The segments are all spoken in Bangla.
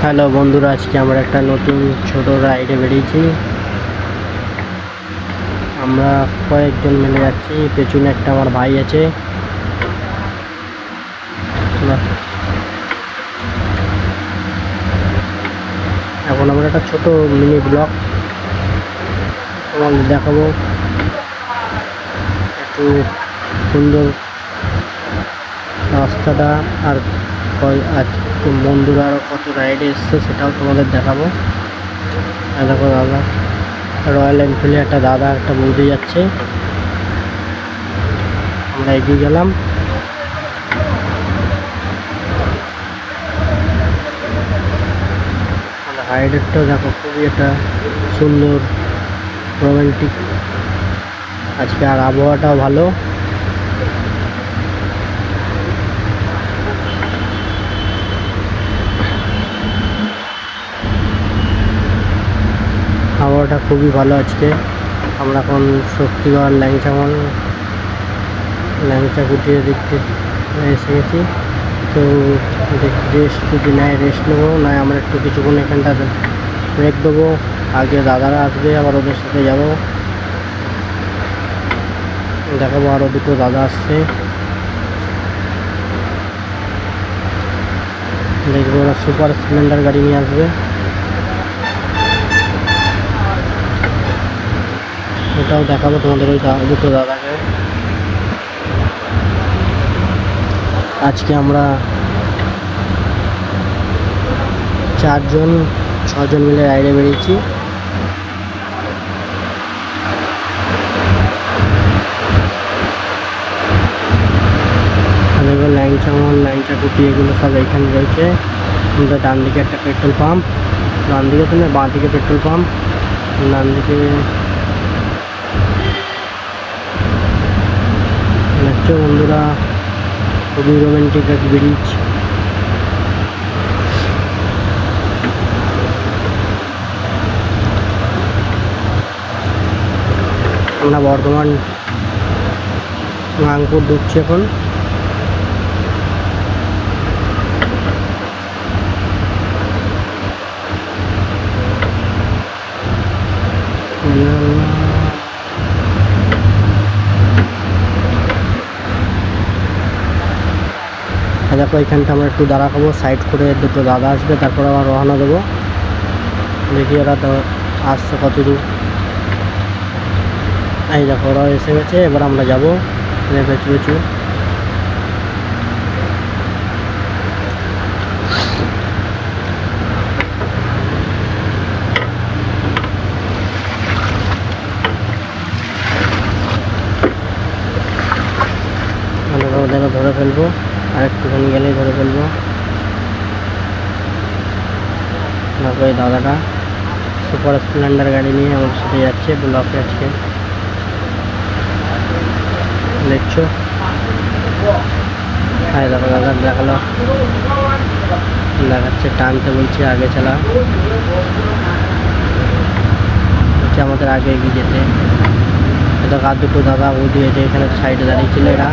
হ্যালো বন্ধুরা, আজকে আমরা একটা নতুন ছোট রাইডে বেরিয়েছি। আমরা কয়েকজন মিলে যাচ্ছি। পেছনে একটা আমার ভাই আছে। এখন আমরা একটা ছোট মিনি ব্লগ তোমাদের দেখাবো। একটু সুন্দর রাস্তাটা আর বন্ধুরা আরও কত রাইডে এসছে সেটাও তোমাদের দেখাবো। দেখো দাদা, রয়্যাল এনফিল্ডে একটা দাদা একটা বৌদি যাচ্ছে। আমরা এগিয়ে গেলাম। রাইডারটা দেখো, খুবই একটা সুন্দর রোমান্টিক। আজকে আর আবহাওয়াটাও ভালো। আবহাওয়াটা খুবই ভালো আজকে। আমরা এখন শক্তিগড় ল্যাংচা কুটিয়ে দেখতে এসে গেছি। তো রেস্ট যদি নেয় রেস্ট নেবো, নয় আমরা একটু কিছুক্ষণ এখানটা ব্রেক দেবো। আগে দাদারা আসবে, আবার ওদের সাথে যাবো। দেখাবো আরও দুটো দাদা আসছে, দেখবো ওরা সুপার স্প্লেন্ডার গাড়ি নিয়ে আসবে। ওটাও দেখাবো তোমাদের ওই দুটো দাদাকে। আজকে আমরা 6জন মিলে রাইডে বেরিয়েছি। ল্যাংচা কুটি এগুলো সব এখানে রয়েছে। আমাদের ডান দিকে একটা পেট্রোল পাম্প, ডান দিকে তো না, বাঁ দিকে পেট্রোল পাম্প, ডান দিকে দেখছো বন্ধুরা, খুবই রোমান্টিক এক ব্রিজ। আমরা বর্ধমান নাগপুর ঢুকছি এখন। দেখো এখানটা আমরা একটু দাঁড়াবো, সাইড করে দুটো দাদা আসবে, তারপর আবার রওনা দেবো। দেখি ওরা তো আসছে কত দূর। এই দেখো ওরা এসে গেছে, এবার আমরা যাবো পেছু। ওদেরও ধরে ফেলবো, আর একটুখানি গেলেই ধরে ফেলবো। দেখো এই দাদাটা সুপার স্প্লেন্ডার গাড়ি নিয়ে আমার সাথে যাচ্ছে ব্লকে আজকে, দেখছো। হ্যাঁ দেখো দাদা দেখালো, দেখাচ্ছে, টানতে বলছে আগে চালা, হচ্ছে আমাদের আগে এগিয়ে যেতে। দেখো আর দুটো দাদা বৌদি হয়েছে এখানে সাইডে দাঁড়িয়েছিল। এরা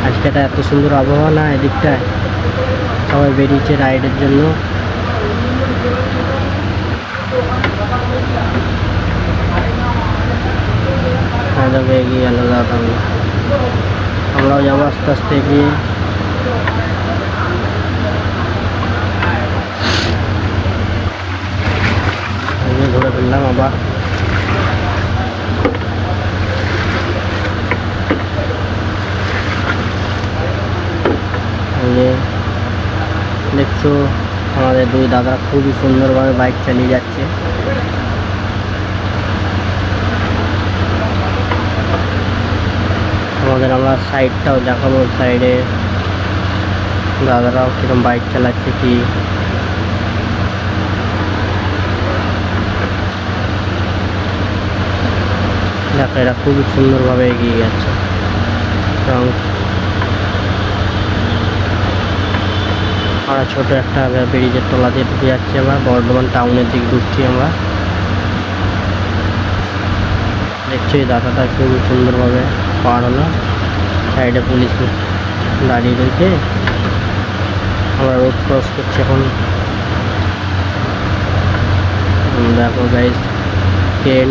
আজকে এত সুন্দর আবহাওয়া না, এদিকটায় সবাই বেরিয়েছে রাইডের জন্য। হ্যাঁ দেখো এগিয়ে গেল দাদা, আমরাও যাবো আস্তে আস্তে এগিয়ে। ঘুরে ফেললাম আবার। দেখছো আমাদের দুই দাদা খুবই সুন্দরভাবে বাইক চালিয়ে যাচ্ছে। আমরা সাইডটাও দেখাবো, সাইডে দাদারাও কিরকম বাইক চালাচ্ছে কি। দেখো এরা খুবই সুন্দরভাবে এগিয়ে যাচ্ছে। এবং আমরা ছোট একটা ব্রিজের তলা দিয়ে ঢুকে যাচ্ছি, আমরা বর্ধমান টাউনের দিকে ঢুকছি আমরা। দেখছি এই দাদাটা খুবই সুন্দরভাবে পার হলো। সাইডে পুলিশ দাঁড়িয়ে রয়েছে, আমরা রোড ক্রস করছি এখন। দেখো গাইস ট্রেন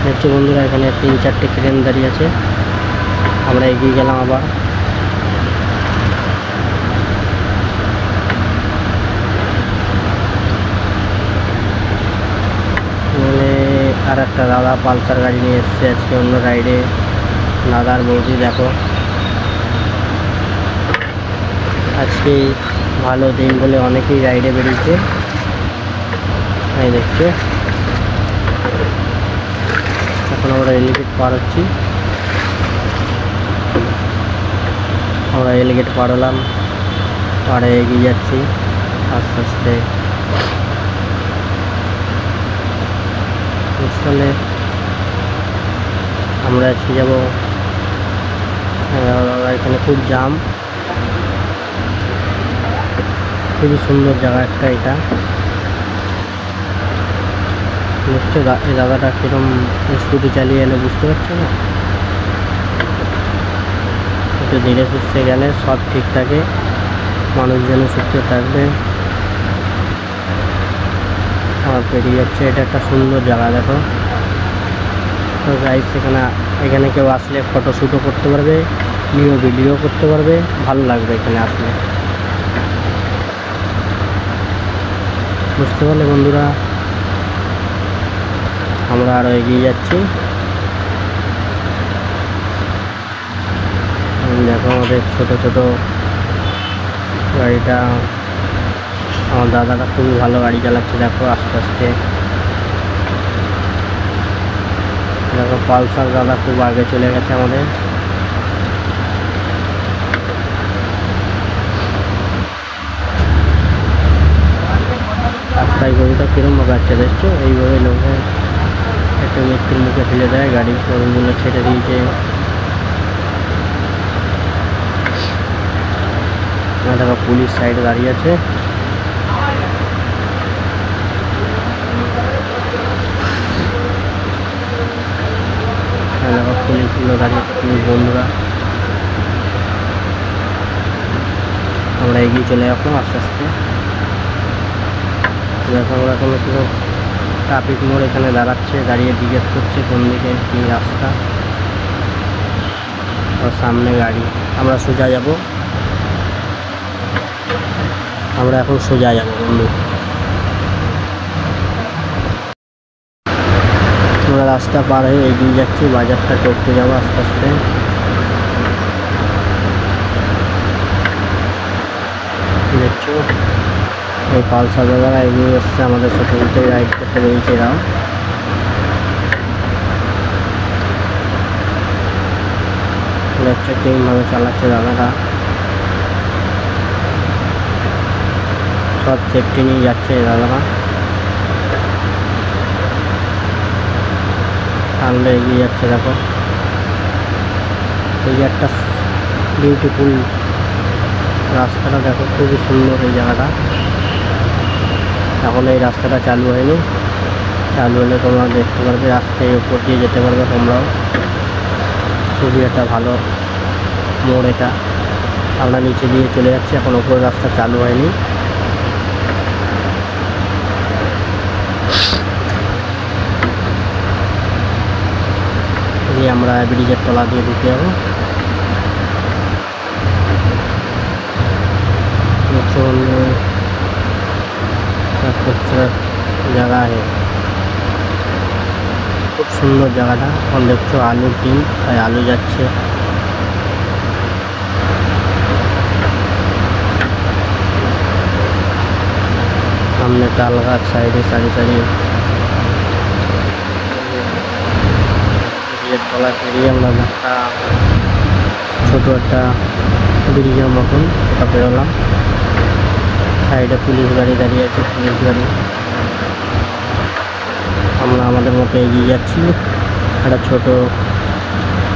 দেখছি বন্ধুরা, এখানে 3-4টে ট্রেন দাঁড়িয়ে আছে। আমরা এগিয়ে গেলাম আবার। আর একটা দাদা পালসার গাড়ি নিয়ে এসছে আজকে অন্য রাইডে। দাদার বৌদি দেখো, আজকে ভালো দিন বলে অনেকেই রাইডে বেরিয়েছে। এই দেখছে, এখন আমরা এলিগেট পার হচ্ছি। আমরা এলিগেট পার হলাম, পাড়ে এগিয়ে যাচ্ছি আস্তে আস্তে। বুঝতে আমরা আজকে যাবো, এখানে খুব জাম, খুবই সুন্দর জায়গা একটা এটা। দেখছো এই দাদাটা কিরম স্কুটি চালিয়ে এলো, বুঝতে পারছো না? একটু ধীরে সুস্থে গেলে সব ঠিক থাকে, মানুষজন সুস্থ থাকবে। আমার পেরিয়ে যাচ্ছে, এটা একটা সুন্দর জায়গা দেখো। তো গাইস এখানে কেউ আসলে ফটোশ্যুটও করতে পারবে, ভিডিও করতে পারবে, ভালো লাগবে এখানে আসলে। বুঝতে পারলে বন্ধুরা? আমরা আরও এগিয়ে যাচ্ছি। দেখো আমাদের ছোট ছোট গাড়িটা, আমার দাদাটা খুবই ভালো গাড়ি চালাচ্ছে। দেখো আস্তে আস্তে, দেখো পালসার দাদা খুব আগে চলে গেছে আমাদের। রাস্তায় গরুটা কিরমভাবে যাচ্ছে দেখছো, এইভাবে লোকে একটু মৃত্যুর মুখে ফেলে দেয়, গাড়ি গরুগুলো ছেড়ে দিয়েছে। দেখো পুলিশ সাইডে দাঁড়িয়ে আছে। দেখো পুলিশগুলো দাঁড়িয়ে আছে, পুলিশ বন্ধুরা। আমরা এগিয়ে চলে আসলাম আস্তে আস্তে। দেখো আমরা কোনো ট্রাফিক মোড় এখানে দাঁড়াচ্ছে, দাঁড়িয়ে জিজ্ঞেস করছে কোন দিকে কী রাস্তা, আর সামনে গাড়ি। আমরা সোজা যাব, আমরা এখন সোজা যাব বন্ধু। আমরা রাস্তা পার হয়ে এগিয়ে যাচ্ছি, বাজারটা করতে যাবো আস্তে আস্তে। দেখছো এই পালসার দাদারা এগিয়ে এসছে আমাদের সাথে, উল্টে রাইড করতে বেরিয়েছে এরাও। দেখছো কেমনভাবে চালাচ্ছে দাদারা, সব সেফটি নিয়ে যাচ্ছে দাদারা। টানলে এগিয়ে যাচ্ছে। দেখো এই যে একটা বিউটিফুল রাস্তাটা, দেখো খুবই সুন্দর এই জায়গাটা। এখন এই রাস্তাটা চালু হয়নি, চালু হলে তোমরা দেখতে পারবে, রাস্তায় উপর দিয়ে যেতে পারবে তোমরাও। খুবই একটা ভালো মোড় এটা। আমরা নিচে দিয়ে চলে যাচ্ছি, এখন উপরের রাস্তা চালু হয়নি। আমরা ব্রিজের তলা দিয়ে ঢুকে যাবো। खूबसूरत जगह है, खूब सुंदर जगह। और देखो आलू टीम आलू जाच्छे। सामने ताल गाछ, साइडे सारी सारी तला पेरिए छोटो एक ब्रिजेर मतन पेरोलाम। साइडे पुलिस गाड़ी दाঁড়িয়ে আছে, पुलिस गाड़ी। আমরা আমাদের মতো এগিয়ে যাচ্ছি। একটা ছোট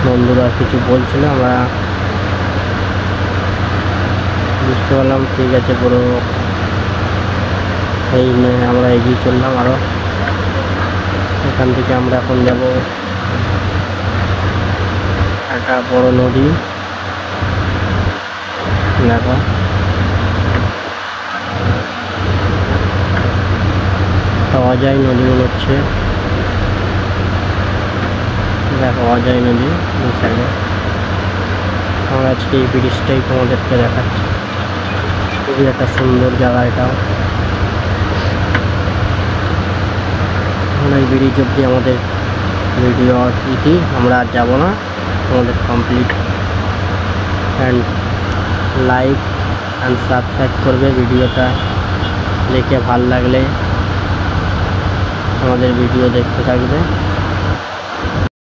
বন্ধুরা কিছু বলছিল, আমরা বুঝতে পারলাম ঠিক আছে পুরো। এই নিয়ে আমরা এগিয়ে চললাম আরও। এখান থেকে আমরা এখন যাব একটা বড় নদী, দেখো অজয় নদী মনে হচ্ছে, দেখো অজয় নদী এই সাইডে। আমরা আজকে এই ব্রিজটাই তোমাদেরকে দেখাচ্ছি, খুবই একটা সুন্দর জায়গা এটাও। এই ব্রিজ অব্দি আমাদের ভিডিও ইতি, আমরা আর যাবো না, আমাদের complete. And like and subscribe করবে, ভিডিওটা দেখে ভাল লাগলে আমাদের ভিডিও দেখতে থাকবে।